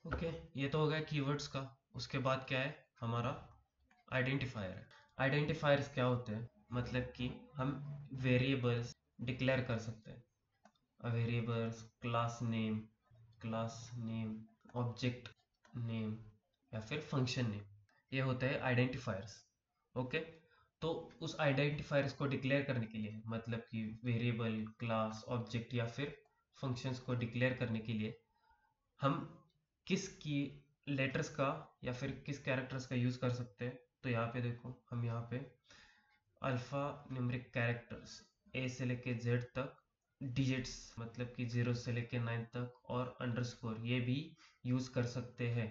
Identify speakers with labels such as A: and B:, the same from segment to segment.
A: Okay, ये तो हो गया कीवर्ड्स का। उसके बाद क्या है हमारा आइडेंटिफायर है। आइडेंटिफायर्स क्या होते हैं, मतलब कि हम वेरिएबल्स डिक्लेयर कर सकते हैं। Variables, class name, object name या फिर फंक्शन नेम, ये होते हैं आइडेंटिफायर्स। ओके, तो उस आइडेंटिफायर्स को डिक्लेयर करने के लिए, मतलब कि वेरिएबल, क्लास, ऑब्जेक्ट या फिर फंक्शंस को डिक्लेयर करने के लिए हम किस की लेटर्स का या फिर किस कैरेक्टर्स का यूज कर सकते हैं। तो यहाँ पे देखो, हम यहाँ पे अल्फा न्यूमेरिक कैरेक्टर्स ए से लेके जेड तक, डिजिट्स मतलब कि 0 से लेके 9 तक, और अंडरस्कोर ये भी यूज कर सकते हैं।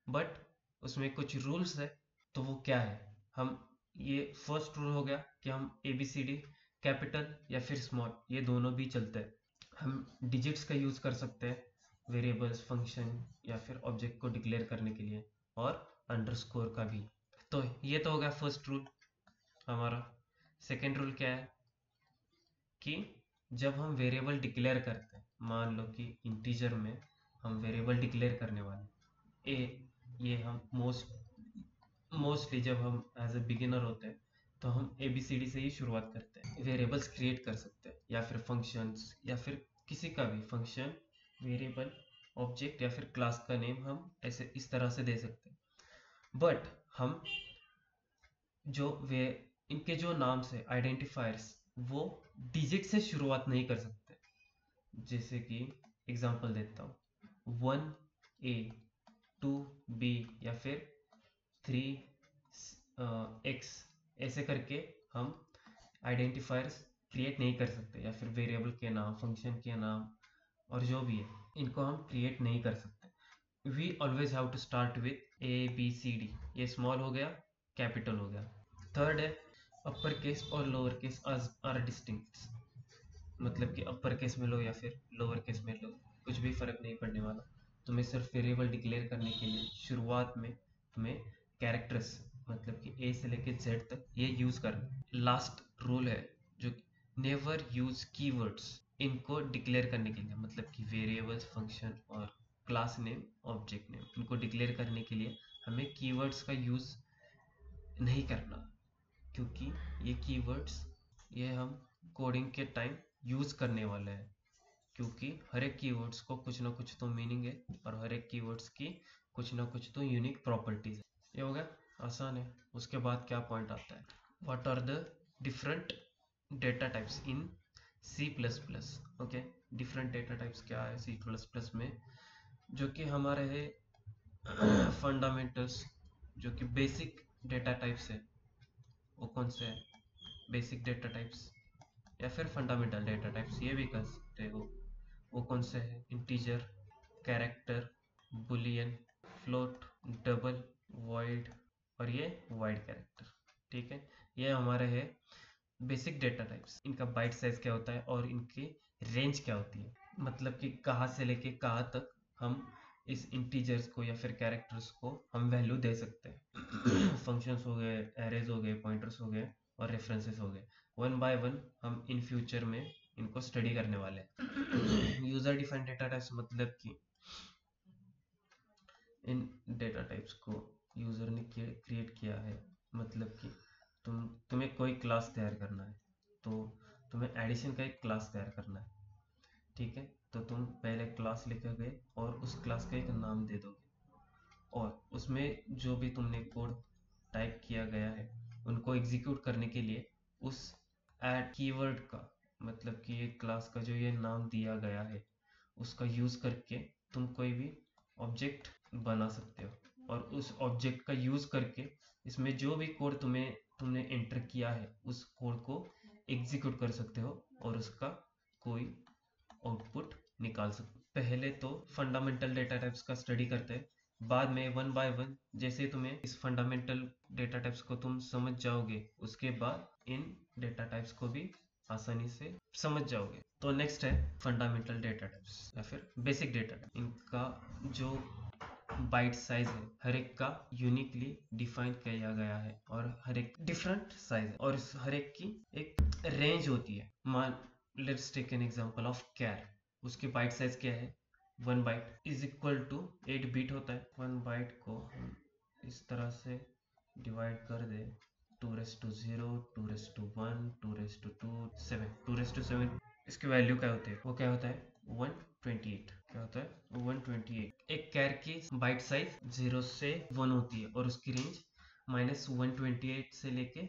A: बट उसमें कुछ रूल्स है। तो वो क्या है, हम ये फर्स्ट रूल हो गया कि हम ABCD कैपिटल या फिर स्मॉल, ये दोनों भी चलते हैं। हम डिजिट्स का यूज कर सकते हैं वेरिएबल्स, फंक्शन या फिर ऑब्जेक्ट को डिक्लेयर करने के लिए, और अंडरस्कोर का भी। तो ये तो हो गया फर्स्ट रूल हमारा। सेकेंड रूल क्या है कि जब हम वेरिएबल डिक्लेयर करते हैं, मान लो कि इंटीजर में हम वेरिएबल डिक्लेयर करने वाले ए, ये हम मोस्टली जब हम एज ए बिगिनर होते हैं तो हम ABCD से ही शुरुआत करते हैं। वेरिएबल्स क्रिएट कर सकते हैं या फिर फंक्शंस या फिर किसी का भी फंक्शन, वेरिएबल, ऑब्जेक्ट या फिर क्लास का नेम हम ऐसे इस तरह से दे सकते हैं। बट हम जो वे इनके जो नाम्स है आइडेंटिफायर्स, वो डिजिट से शुरुआत नहीं कर सकते। जैसे कि एग्जांपल देता हूँ, 1A, 2B या फिर 3X, ऐसे करके हम आइडेंटिफायर्स क्रिएट नहीं कर सकते, या फिर वेरिएबल के नाम, फंक्शन के नाम और जो भी है, इनको हम क्रिएट नहीं कर सकते। We always have to start with ABCD। ये स्मॉल हो गया, कैपिटल हो गया। थर्ड है अपर केस और लोअर केस आर डिस्टिंक्ट। मतलब कि अपर केस में लो या फिर लोअर केस में लो, कुछ भी फर्क नहीं पड़ने वाला। तुम्हें सिर्फ वेरिएबल डिक्लेयर करने के लिए शुरुआत में तुम्हें कैरेक्टर्स, मतलब कि A से लेके Z तक ये यूज करना। लास्ट रूल है जो नेवर यूज कीवर्ड्स, इनको डिक्लेयर करने के लिए, मतलब कि वेरिएबल्स, फंक्शन और क्लास नेम, ऑब्जेक्ट नेम, इनको डिक्लेयर करने के लिए हमें कीवर्ड्स का यूज नहीं करना। क्योंकि ये कीवर्ड्स, ये हम कोडिंग के टाइम यूज करने वाले हैं। क्योंकि हर एक कीवर्ड्स को कुछ ना कुछ तो मीनिंग है, और हर एक कीवर्ड्स की कुछ ना कुछ तो यूनिक प्रॉपर्टीज है। ये हो गया, आसान है। उसके बाद क्या पॉइंट आता है, what are the different data types in C++। Okay, different data types क्या है C++ में, जो कि हमारे है फंडामेंटल्स, जो कि बेसिक डेटा टाइप्स है। वो कौन से है, बेसिक डेटा टाइप्स या फिर फंडामेंटल डेटा टाइप्स, ये भी कह सकते हो। वो कौन से है, integer, character, Boolean, float, double, void और ये वाइड कैरेक्टर। ठीक है, ये हमारे है बेसिक डेटा टाइप्स। इनका बाइट साइज क्या होता है और इनकी रेंज क्या होती है, मतलब कि कहाँ से लेके कहाँ तक हम इस इंटीजर्स को या फिर कैरेक्टर्स को हम वैल्यू दे सकते हैं। फंक्शंस हो गए, एरेज हो गए, पॉइंटर्स हो गए और रेफरेंसेस हो गए। वन बाय वन हम इन फ्यूचर में इनको स्टडी करने वाले हैं। यूजर डिफाइंड डेटा टाइप्स, मतलब कि इन डेटा टाइप्स को यूजर ने क्रिएट किया है। मतलब कि तुम्हें कोई क्लास तैयार करना है, तो तुम्हें एडिशन का एक क्लास तैयार करना है। ठीक है, तो तुम पहले क्लास लिखोगे और उस क्लास का एक नाम दे दोगे, और उसमें जो भी तुमने कोड टाइप किया गया है उनको एग्जीक्यूट करने के लिए उस ऐड कीवर्ड का, मतलब कि ये क्लास का जो ये नाम दिया गया है उसका यूज करके तुम कोई भी ऑब्जेक्ट बना सकते हो, और उस ऑब्जेक्ट का यूज करके इसमें जो भी कोड तुमने एंटर किया है उस कोड को एग्जीक्यूट कर सकते हो और उसका कोई आउटपुट निकाल सकते हो। पहले तो फंडामेंटल डेटा टाइप्स का स्टडी करते हैं, बाद में वन बाय वन जैसे तुम्हें इस फंडामेंटल डेटा टाइप्स को तुम समझ जाओगे, उसके बाद इन डेटा टाइप्स को भी आसानी से समझ जाओगे। तो नेक्स्ट है फंडामेंटल डेटा टाइप्स या फिर बेसिक डेटा टाइप। इनका जो बाइट साइज है हर एक का यूनिकली डिफाइन किया गया है, और हर एक डिफरेंट साइज है, और इस हर एक की एक रेंज होती है। मान let's take an example of char, उसकी बाइट साइज क्या है 1 byte is equal to 8 bit होता है। 1 बाइट को हम इस तरह से डिवाइड कर दे, 2 raise to 0, 2 raise to 1, 2 raise to 2, 7, 2 raise to 7 इसकी वैल्यू क्या होती है, वो क्या होता है 128। क्या होता है 128। एक कैर की बाइट साइज 0 से 1 होती है और उसकी रेंज -128 से लेके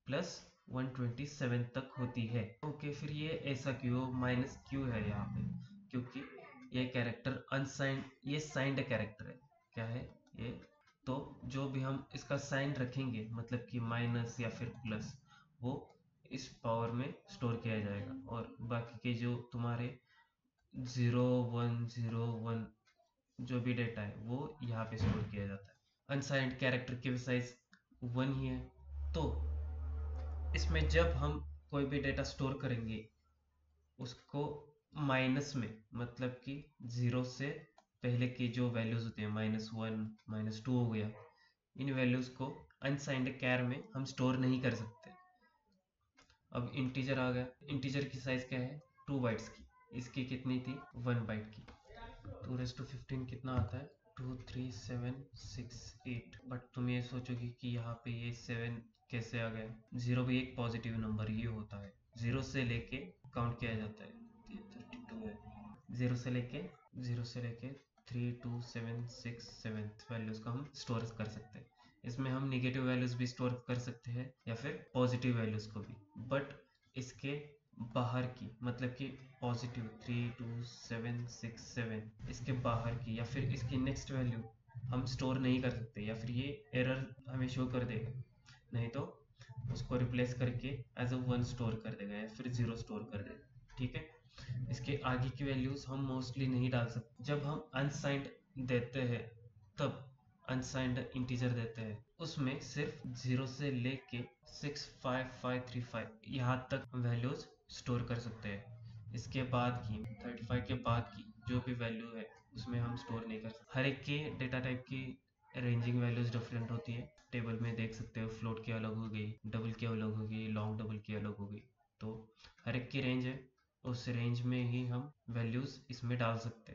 A: +127 तक होती है। ओके, फिर ये ऐसा क्यों माइनस क्यों है यहाँ पे, क्योंकि ये कैरेक्टर अनसाइंड, ये साइंड कैरेक्टर है। क्या है ये, तो जो भी हम इसका साइन रखेंगे मतलब कि माइनस या फिर प्लस, वो इस पावर में स्टोर किया जाएगा और बाकी के जो तुम्हारे 0101 जो भी डेटा है वो यहाँ पे स्टोर किया जाता है। अनसाइंड कैरेक्टर की साइज 1 ही है, तो इसमें जब हम कोई भी डेटा स्टोर करेंगे उसको माइनस में, मतलब कि 0 से पहले की जो वैल्यूज होती है -1 -2 हो गया, इन वैल्यूज को अनसाइंड कैर में हम स्टोर नहीं कर सकते। अब इंटीजर आ गया, इंटीजर की साइज क्या है 2 बाइट्स की, इसकी कितनी थी 1 बाइट की। 2 रेस टू 15 कितना आता है 2 3 7 6 8। बट तुम ये सोचोगे कि यहाँ पे ये 7 कैसे आ गया, 0 भी एक पॉजिटिव नंबर ही होता है, 0 से लेके काउंट किया जाता है, ये 32 है। 0 से लेके 3 2 7 6 7 वैल्यूज को हम स्टोर कर सकते हैं। इसमें हम निगेटिव वैल्यूज भी स्टोर कर सकते हैं या फिर पॉजिटिव वैल्यूज को भी, बट इसके बाहर की, मतलब कि पॉजिटिव 3 2 7 6 7 इसके बाहर की या फिर इसकी नेक्स्ट वैल्यू हम स्टोर नहीं कर सकते, या फिर ये एरर हमें शो कर देगा, नहीं तो उसको रिप्लेस करके एज अ 1 स्टोर कर देगा या फिर 0 स्टोर कर देगा। ठीक है, इसके आगे की वैल्यूज हम मोस्टली नहीं डाल सकते। जब हम अनसाइंड देते हैं तब अनसाइंड इंटीजर देते हैं, उसमें सिर्फ 0 से लेके 65535 यहाँ तक वैल्यूज स्टोर कर सकते हैं। इसके बाद की 35 के बाद की जो भी वैल्यू है उसमें हम स्टोर नहीं कर सकते। हर एक के डेटा टाइप की रेंजिंग वैल्यूज डिफरेंट होती है, टेबल में देख सकते हो, फ्लोट की अलग हो गई, डबल की अलग हो गई, लॉन्ग डबल की अलग हो गई, तो हर एक की रेंज है, उस रेंज में ही हम वैल्यूज इसमें डाल सकते हैं।